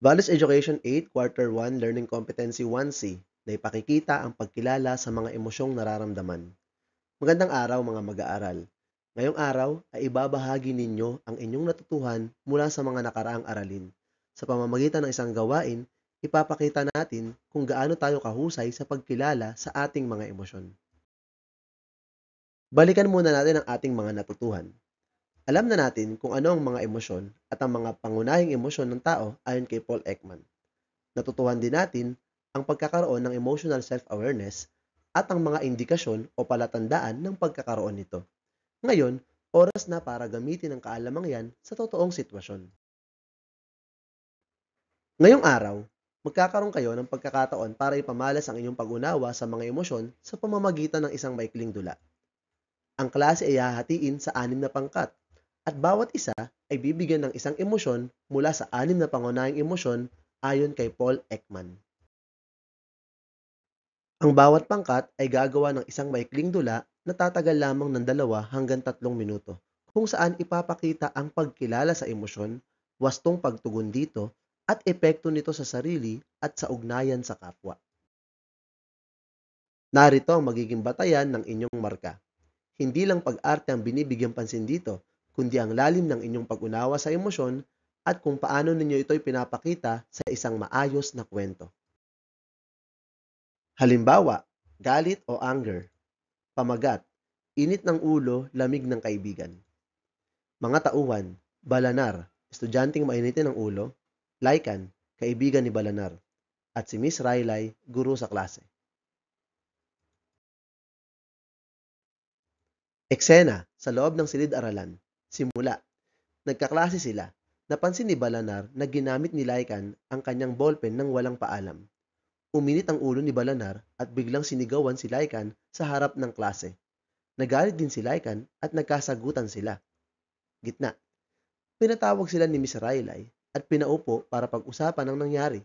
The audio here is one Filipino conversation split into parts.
Values Education 8, Quarter 1, Learning Competency 1C, na ipakikita ang pagkilala sa mga emosyong nararamdaman. Magandang araw mga mag-aaral. Ngayong araw ay ibabahagi ninyo ang inyong natutuhan mula sa mga nakaraang aralin. Sa pamamagitan ng isang gawain, ipapakita natin kung gaano tayo kahusay sa pagkilala sa ating mga emosyon. Balikan muna natin ang ating mga natutuhan. Alam na natin kung ano ang mga emosyon at ang mga pangunahing emosyon ng tao ayon kay Paul Ekman. Natutuhan din natin ang pagkakaroon ng emotional self-awareness at ang mga indikasyon o palatandaan ng pagkakaroon nito. Ngayon, oras na para gamitin ang kaalamang yan sa totoong sitwasyon. Ngayong araw, magkakaroon kayo ng pagkakataon para ipamalas ang inyong pag-unawa sa mga emosyon sa pamamagitan ng isang maikling dula. Ang klase ay hahatiin sa 6 na pangkat at bawat isa ay bibigyan ng isang emosyon mula sa 6 na pangunahing emosyon ayon kay Paul Ekman. Ang bawat pangkat ay gagawa ng isang maikling dula na tatagal lamang ng 2 hanggang 3 minuto, kung saan ipapakita ang pagkilala sa emosyon, wastong pagtugon dito, at epekto nito sa sarili at sa ugnayan sa kapwa. Narito ang magiging batayan ng inyong marka. Hindi lang pag-arte ang binibigyang pansin dito, kundi ang lalim ng inyong pag-unawa sa emosyon at kung paano ninyo ito'y pinapakita sa isang maayos na kwento. Halimbawa, galit o anger. Pamagat, init ng ulo, lamig ng kaibigan. Mga tauhan, Balanar, estudyanteng mainitin ng ulo. Laikan, kaibigan ni Balanar. At si Miss Raylay, guro sa klase. Eksena, sa loob ng silid-aralan. Simula, nagkaklase sila. Napansin ni Balanar na ginamit ni Laikan ang kanyang ballpen nang walang paalam. Uminit ang ulo ni Balanar at biglang sinigawan si Laikan sa harap ng klase. Nagalit din si Laikan at nagkasagutan sila. Gitna. Pinatawag sila ni Miss Raylay at pinaupo para pag-usapan ang nangyari.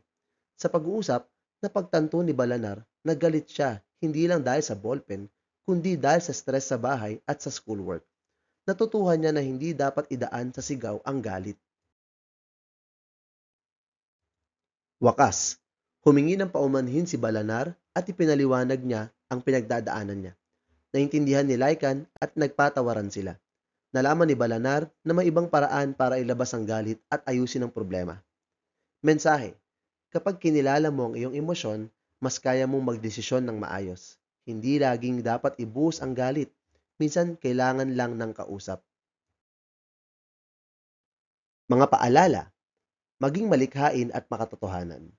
Sa pag-uusap, napagtanto ni Balanar na galit siya hindi lang dahil sa ballpen, kundi dahil sa stress sa bahay at sa schoolwork. Natutuhan niya na hindi dapat idaan sa sigaw ang galit. Wakas, humingi ng paumanhin si Balanar at ipinaliwanag niya ang pinagdadaanan niya. Naintindihan ni Laikan at nagpatawaran sila. Nalaman ni Balanar na may ibang paraan para ilabas ang galit at ayusin ang problema. Mensahe, kapag kinilala mo ang iyong emosyon, mas kaya mong magdesisyon ng maayos. Hindi laging dapat ibuhos ang galit. Minsan, kailangan lang ng kausap. Mga paalala, maging malikhain at makatotohanan.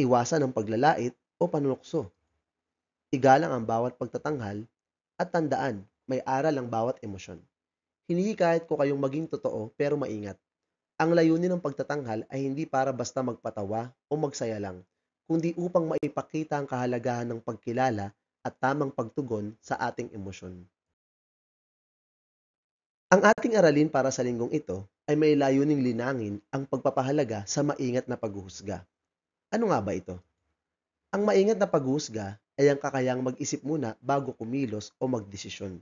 Iwasan ang paglalait o panunokso. Igalang ang bawat pagtatanghal at tandaan, may aral ang bawat emosyon. Hinihikayat ko kayong maging totoo pero maingat. Ang layunin ng pagtatanghal ay hindi para basta magpatawa o magsaya lang, kundi upang maipakita ang kahalagahan ng pagkilala at tamang pagtugon sa ating emosyon. Ang ating aralin para sa linggong ito ay may layuning linangin ang pagpapahalaga sa maingat na paghuhusga. Ano nga ba ito? Ang maingat na paghuhusga ay ang kakayang mag-isip muna bago kumilos o magdesisyon.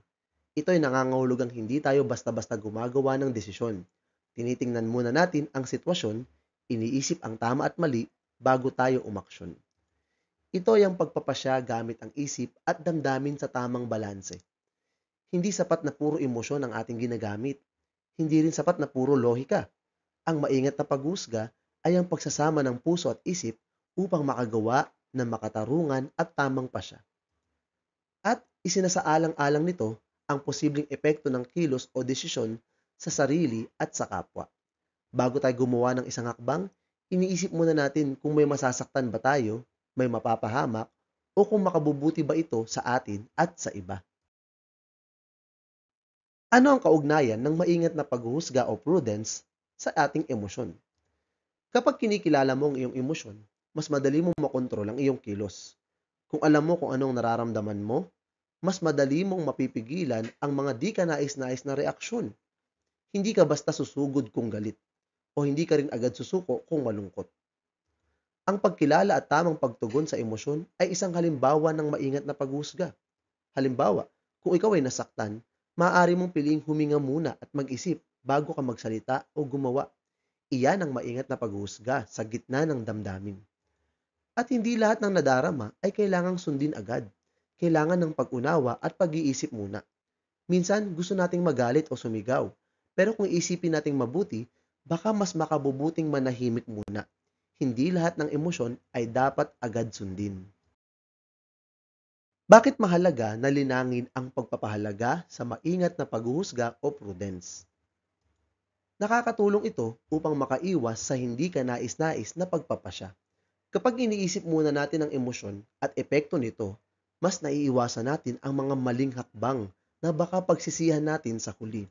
Ito ay nangangahulugang hindi tayo basta-basta gumagawa ng desisyon. Tinitingnan muna natin ang sitwasyon, iniisip ang tama at mali bago tayo umaksyon. Ito ay ang pagpapasya gamit ang isip at damdamin sa tamang balanse. Hindi sapat na puro emosyon ang ating ginagamit. Hindi rin sapat na puro lohika. Ang maingat na paghusga ay ang pagsasama ng puso at isip upang makagawa ng makatarungan at tamang pasya. At isinasaalang-alang nito ang posibleng epekto ng kilos o desisyon sa sarili at sa kapwa. Bago tayo gumawa ng isang hakbang, iniisip muna natin kung may masasaktan ba tayo, may mapapahamak, o kung makabubuti ba ito sa atin at sa iba. Ano ang kaugnayan ng maingat na paghuhusga o prudence sa ating emosyon? Kapag kinikilala mo ang iyong emosyon, mas madali mong makontrol ang iyong kilos. Kung alam mo kung anong nararamdaman mo, mas madali mong mapipigilan ang mga di ka nais-nais na reaksyon. Hindi ka basta susugod kung galit, o hindi ka rin agad susuko kung malungkot. Ang pagkilala at tamang pagtugon sa emosyon ay isang halimbawa ng maingat na paghusga. Halimbawa, kung ikaw ay nasaktan, maaari mong piliing huminga muna at mag-isip bago ka magsalita o gumawa. Iyan ang maingat na paghuhusga sa gitna ng damdamin. At hindi lahat ng nadarama ay kailangang sundin agad. Kailangan ng pag-unawa at pag-iisip muna. Minsan gusto nating magalit o sumigaw, pero kung isipin nating mabuti, baka mas makabubuting manahimik muna. Hindi lahat ng emosyon ay dapat agad sundin. Bakit mahalaga na linangin ang pagpapahalaga sa maingat na paghuhusga o prudence? Nakakatulong ito upang makaiwas sa hindi ka nais-nais na pagpapasya. Kapag iniisip muna natin ang emosyon at epekto nito, mas naiiwasan natin ang mga maling hakbang na baka pagsisihan natin sa huli.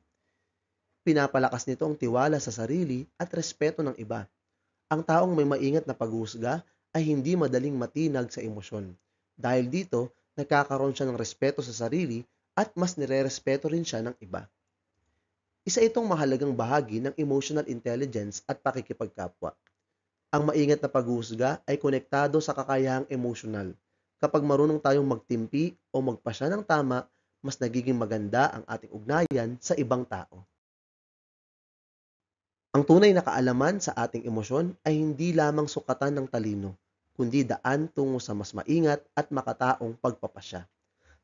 Pinapalakas nito ang tiwala sa sarili at respeto ng iba. Ang taong may maingat na paghuhusga ay hindi madaling matinag sa emosyon. Dahil dito, nagkakaroon siya ng respeto sa sarili at mas nire-respeto rin siya ng iba. Isa itong mahalagang bahagi ng emotional intelligence at pakikipagkapwa. Ang maingat na paghuhusga ay konektado sa kakayahang emosyonal. Kapag marunong tayong magtimpi o magpasya ng tama, mas nagiging maganda ang ating ugnayan sa ibang tao. Ang tunay na kaalaman sa ating emosyon ay hindi lamang sukatan ng talino, kundi daan tungo sa mas maingat at makataong pagpapasya.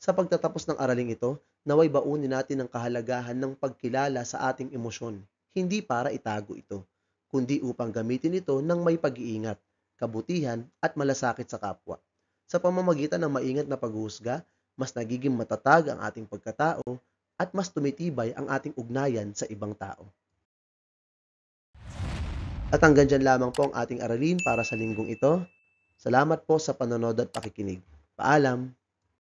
Sa pagtatapos ng araling ito, naway baunin natin ang kahalagahan ng pagkilala sa ating emosyon, hindi para itago ito, kundi upang gamitin ito ng may pag-iingat, kabutihan at malasakit sa kapwa. Sa pamamagitan ng maingat na paghuhusga, mas nagiging matatag ang ating pagkatao at mas tumitibay ang ating ugnayan sa ibang tao. At hanggang dyan lamang po ang ating aralin para sa linggong ito. Salamat po sa panonood at pakikinig. Paalam!